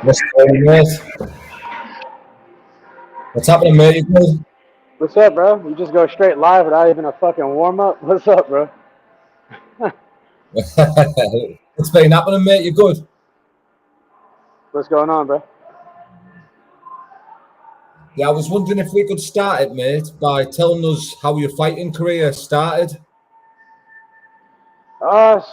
What's going on, mate? What's happening, mate? You good? What's up, bro? You just go straight live without even a fucking warm up? What's up, bro? What's been happening, mate? You good? What's going on, bro? Yeah, I was wondering if we could start it, mate, by telling us how your fighting career started.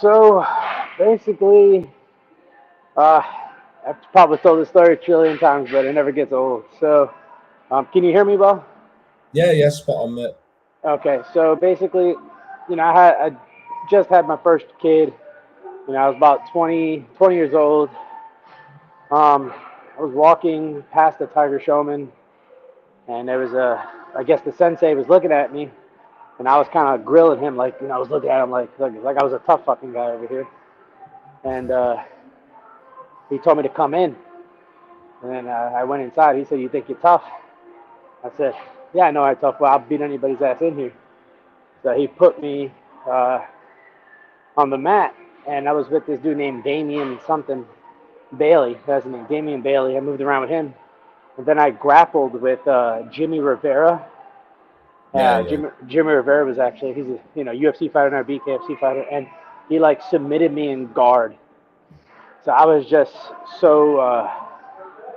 So basically, uh, I've probably told this story a trillion times, but it never gets old. So, can you hear me, Bo? Yeah, yeah, spot on, mate. Okay, so basically, I just had my first kid. I was about 20 years old. I was walking past the Tiger Showman, and there was I guess the sensei was looking at me, and I was kind of grilling him, like, I was looking at him like I was a tough fucking guy over here. And he told me to come in. And then I went inside. He said, "You think you're tough?" I said, "Yeah, I know I'm tough. Well, I'll beat anybody's ass in here." So he put me uh, on the mat, and I was with this dude named Damian something Bailey. That's his name, Damian Bailey. I moved around with him. And then I grappled with Jimmy Rivera. Yeah, yeah, Jimmy Rivera was actually, he's a UFC fighter and a BKFC fighter, and he like submitted me in guard. So I was just so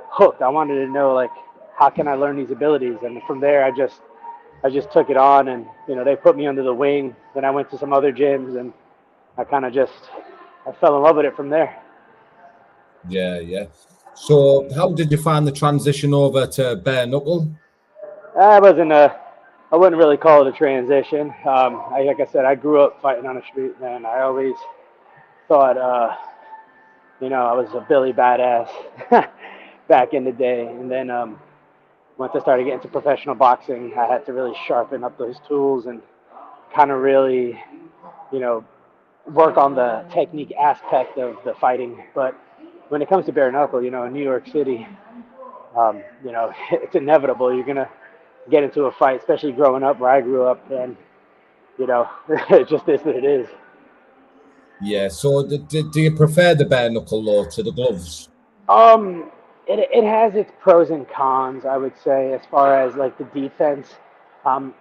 hooked. I wanted to know, like, how can I learn these abilities, and from there I just took it on, and they put me under the wing. Then I went to some other gyms, and I kind of just I fell in love with it from there. yeah, yeah. So, how did you find the transition over to bare knuckle? I wasn't a I wouldn't really call it a transition. Like I said, I grew up fighting on the street, and I always thought, I was a Billy badass back in the day. And then once I started getting to professional boxing, I had to really sharpen up those tools and kind of really, you know, work on the technique aspect of the fighting. But when it comes to bare knuckle, in New York City, it's inevitable. You're gonna get into a fight, especially growing up where I grew up, and it just is what it is. Yeah, so do you prefer the bare knuckle law to the gloves? Um, it has its pros and cons, I would say, as far as like the defense. Um,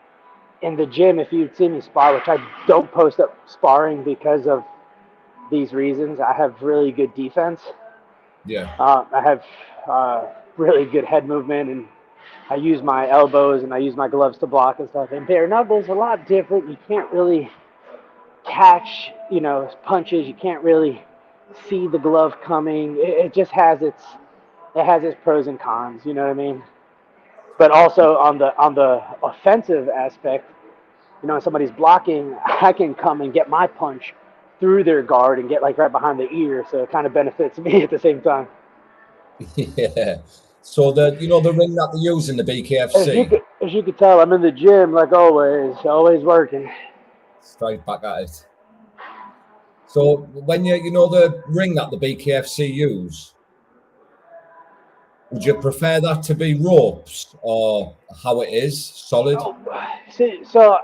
in the gym, if you'd see me spar, which I don't post up sparring because of these reasons, I have really good defense. Yeah, I have really good head movement, and I use my elbows and I use my gloves to block and stuff. And bare knuckles a lot different. You can't really catch, punches. You can't really see the glove coming. It just has its pros and cons. You know what I mean? But also on the offensive aspect, when somebody's blocking, I can come and get my punch through their guard and get like right behind the ear, so it kind of benefits me at the same time. yeah. So the ring that they use in the As you BKFC, could as you could tell, I'm in the gym like always working. straight back at it. So when you know the ring that the BKFC use, would you prefer that to be ropes or how it is, solid? Oh, see, so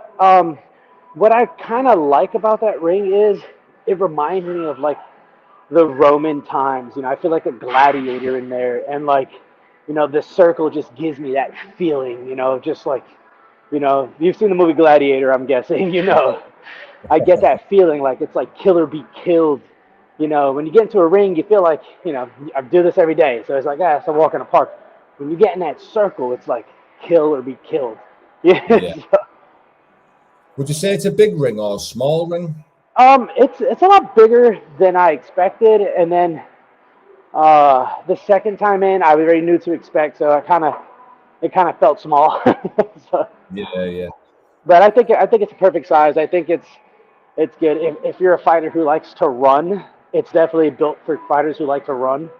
what I kind of like about that ring is it reminds me of like the Roman times. I feel like a gladiator in there, and like, the circle just gives me that feeling. Just like, you've seen the movie Gladiator, I'm guessing. I get that feeling like it's like kill or be killed. When you get into a ring, you feel like, I do this every day, so it's like, it's a walk in the park. When you get in that circle, it's like kill or be killed. Yeah. Yeah. Would you say it's a big ring or a small ring? It's a lot bigger than I expected, and then the second time in, I already knew to expect, so it kind of felt small. So, Yeah, yeah, but I think it's a perfect size. I think it's good. If you're a fighter who likes to run, it's definitely built for fighters who like to run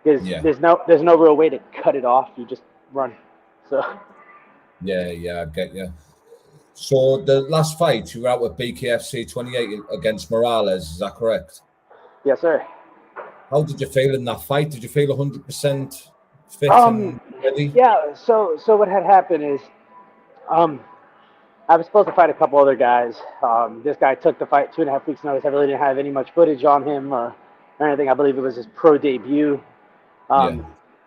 because yeah, there's no real way to cut it off. You just run. So yeah. I get you. So the last fight you were out with BKFC 28 against Morales, is that correct? yes, sir. How did you feel in that fight? Did you feel 100% fit Um, and ready? yeah. So what had happened is um, I was supposed to fight a couple other guys. This guy took the fight 2.5 weeks notice. I really didn't have any much footage on him or anything. I believe it was his pro debut. Yeah.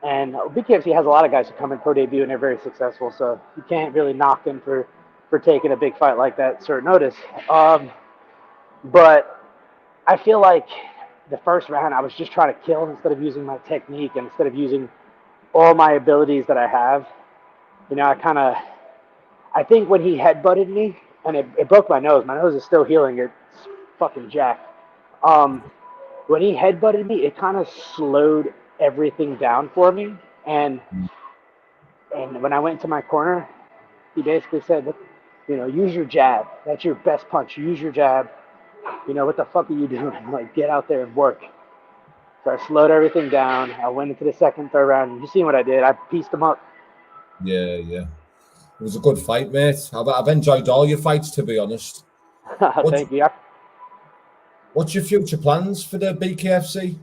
And BKFC has a lot of guys who come in pro debut and they're very successful, so you can't really knock them for taking a big fight like that short notice. But I feel like the first round I was just trying to kill instead of using my technique and instead of using all my abilities that I have. You know, I think when he headbutted me and it broke my nose. My nose is still healing. It's fucking jacked. When he headbutted me, it kind of slowed everything down for me. And when I went into my corner, he basically said, you know, use your jab. That's your best punch. Use your jab. You know, what the fuck are you doing? Like, get out there and work. So I slowed everything down. I went into the second, third round. You seen what I did? I pieced him up. Yeah, yeah. It was a good fight, mate. I've enjoyed all your fights, to be honest. Thank you. What's your future plans for the BKFC?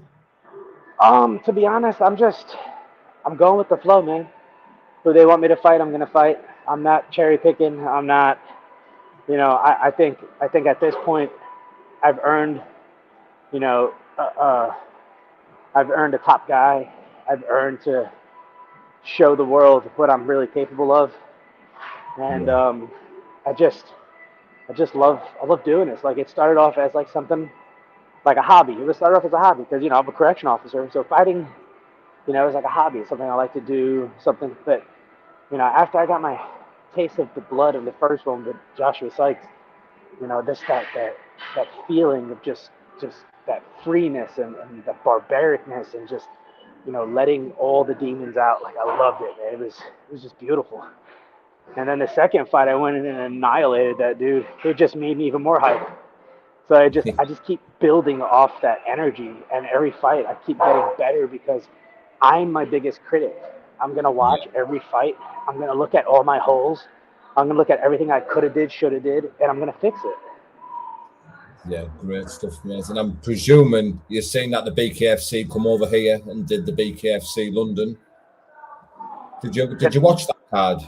To be honest, I'm going with the flow, man. Who they want me to fight, I'm gonna fight. I'm not cherry picking. I'm not, you know. I think at this point, I've earned, you know, I've earned a top guy. I've earned to show the world what I'm really capable of, and Yeah. I just I love doing this. Like, it started off as like something like a hobby. It was started off as a hobby because, you know, I'm a correction officer, so fighting, you know, is like a hobby, something I like to do, something that, you know, after I got my taste of the blood of the first one with Joshua Sykes, you know, just that feeling of just that freeness and the barbaricness and just, you know, letting all the demons out. Like, I loved it, man. It was just beautiful. And then the second fight, I went in and annihilated that dude. It just made me even more hyped. So I just keep building off that energy, and every fight I keep getting better because I'm my biggest critic. I'm gonna watch Yeah. every fight. I'm gonna look at all my holes. I'm gonna look at everything I could have did, should have did, and I'm gonna fix it. Yeah, great stuff, mate. And I'm presuming you're saying that the BKFC come over here and did the BKFC London. Did you watch that card?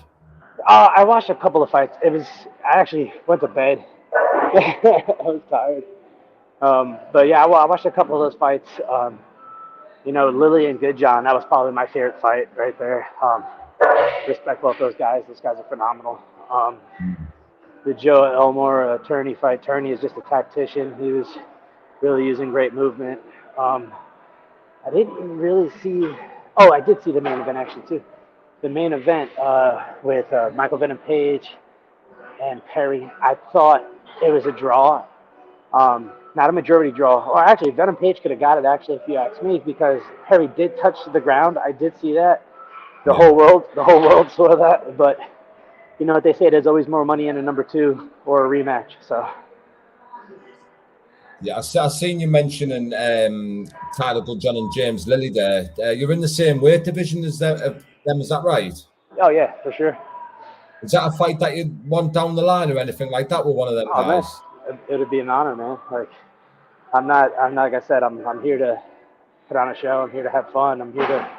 I watched a couple of fights. I actually went to bed. I was tired. But yeah, I watched a couple of those fights. You know, Lily and Good John, that was probably my favorite fight right there. Respect both those guys. Those guys are phenomenal. The Joe Elmore Turney fight. Turney is just a tactician. He was really using great movement. Um, I didn't really see. Oh, I did see the main event actually too. The main event with Michael Venom Page and Perry. I thought it was a draw. Not a majority draw. Or actually, Venom Page could have got it actually if you ask me, because Perry did touch the ground. I did see that. Yeah. The whole world saw that. But you know what they say? There's always more money in a number two or a rematch. So Yeah, I seen you mentioning Tyler Goodjohn and James Lilly there. You're in the same weight division as them, is that right? oh yeah, for sure. Is that a fight that you want down the line or anything like that with one of them Oh man, guys? it would be an honor, man. Like, I'm not, like I said, I'm here to put on a show. I'm here to have fun. I'm here to,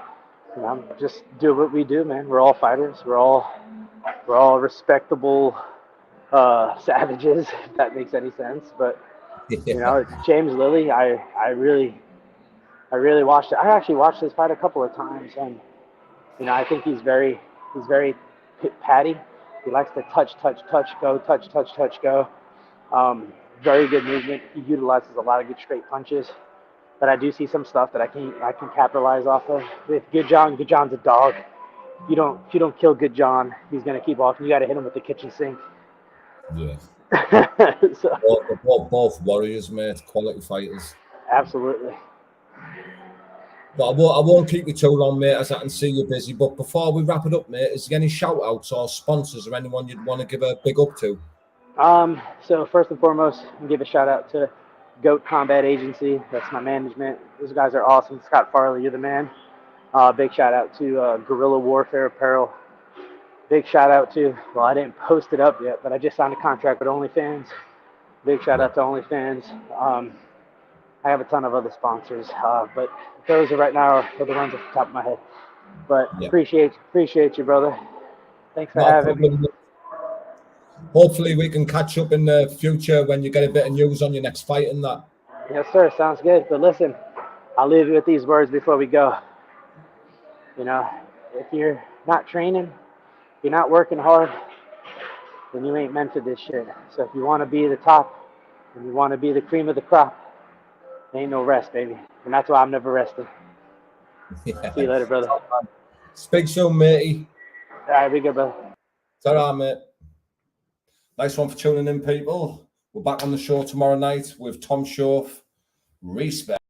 you know, just do what we do, man. We're all fighters. We're all respectable savages, if that makes any sense. But you Yeah. know, it's James Lilly. I really watched it. I actually watched this fight a couple of times, and you know, I think he's very patty. He likes to touch, go, touch, go. Um, Very good movement. He utilizes a lot of good straight punches. But I do see some stuff that I can capitalize off of. With Good John, Good John's a dog. If you don't kill Good John, he's gonna keep off. You got to hit him with the kitchen sink. Yeah. So, Both warriors, mate, quality fighters. absolutely. But I won't keep you too long, mate, as I can see you're busy. But before we wrap it up, mate, is there any shout outs or sponsors or anyone you'd want to give a big up to? So first and foremost, I'll give a shout out to Goat Combat Agency. That's my management. Those guys are awesome. Scott Farley, you're the man. Big shout out to Guerrilla Warfare Apparel. Big shout out to, well, I didn't post it up yet, but I just signed a contract with OnlyFans. Big shout Yeah. out to OnlyFans. I have a ton of other sponsors, but those are right now are the ones off the top of my head. But Yeah. appreciate you, brother. Thanks for Not a having me. problem. Hopefully we can catch up in the future when you get a bit of news on your next fight and that. Yes, sir. Sounds good. But listen, I'll leave you with these words before we go. You know, if you're not training, if you're not working hard, then you ain't meant for this shit. So if you want to be the top and you want to be the cream of the crop, ain't no rest, baby. And that's why I'm never resting. Yeah. See you later, brother. Speak soon, matey. All right, be good, brother. Ta-ra, mate. Nice one for tuning in, people. We're back on the show tomorrow night with Tom Shoaf. Respect.